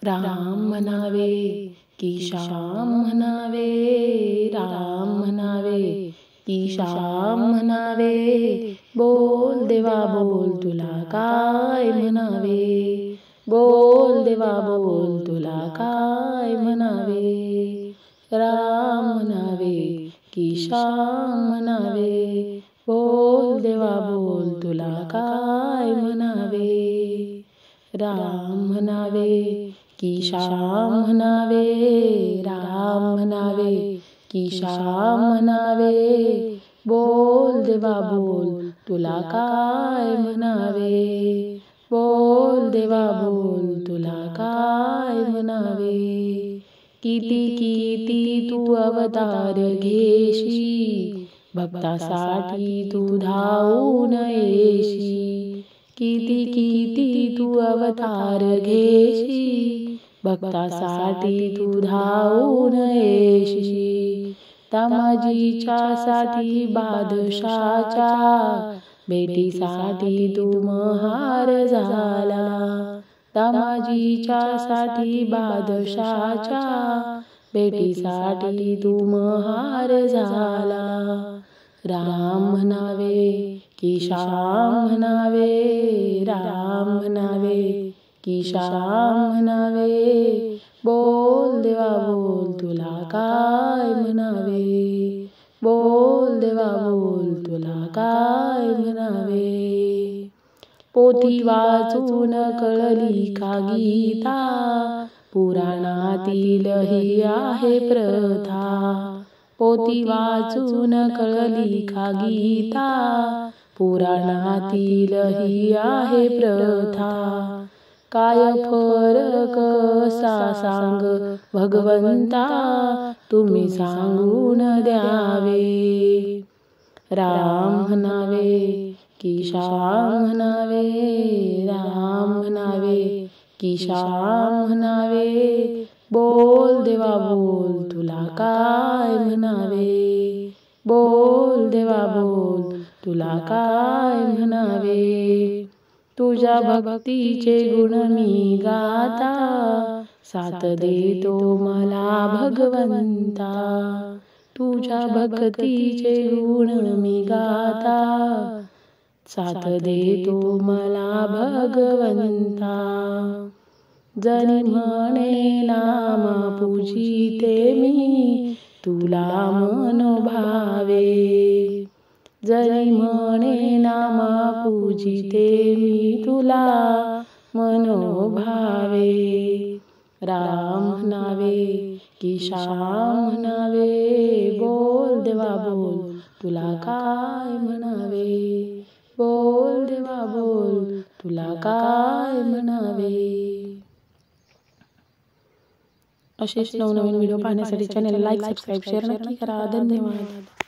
राम म्हणावे की श्याम म्हणावे, राम म्हणावे की श्याम म्हणावे, बोल देवा बोल तुला काय म्हणावे, बोल देवा बोल तुला काय म्हणावे, राम म्हणावे की श्याम म्हणावे, बोल देवा बोल तुला काय म्हणावे, राम म्हणावे की श्याम म्हणावे, राम म्हणावे की श्याम म्हणावे, बोल देवा बोल तुला काय म्हणावे, बोल देवा बोल तुला काय म्हणावे, किती किती तू अवतार घेशी, भक्तासाठी तू धावून येशी, किती किती तू अवतार घेशी, भक्तासाठी तू धावून येशी, तमाजीच्या साठी बादशाच्या भेटीसाठी तू महार झाला, तमाजीच्या साठी बादशाच्या भेटीसाठी तू महार झाला, राम म्हणावे की श्याम म्हणावे, राम म्हणावे की श्याम म्हणावे, बोल देवा बोल तुला काय म्हणावे, बोल देवा बोल तुला काय म्हणावे, पोथी वाचून कळली का गीता, पुराणातील ही आहे प्रथा, पोथी वाचून कळली का गीता, पुराणातील ही आहे प्रथा, काय फरक असा सांग भगवंता, तुम्ही सांगून द्यावे, राम म्हणावे की श्याम म्हणावे, राम म्हणावे की श्याम म्हणावे, बोल देवा बोल तुला काय म्हणावे, बोल देवा बोल तुला काय म्हणावे, तुझ्या भक्तीचे गुण मी गाता, साथ देतो मला भगवंता, तुझ्या भक्तीचे गुण मी गाता, साथ देतो मला भगवंता, जणी म्हणे नाम पूजिते मी, तुला मनोभावे, जरी म्हणे नाम पूजिते मी तुला मनोभावे, राम म्हणावे की श्याम म्हणावे, बोल देवा बोल तुला काय म्हणावे, बोल देवा बोल तुला काय म्हणावे. असेच नवनवीन व्हिडिओ पाहण्यासाठी चॅनलला लाईक, सबस्क्राईब, शेअर नक्की करा. धन्यवाद.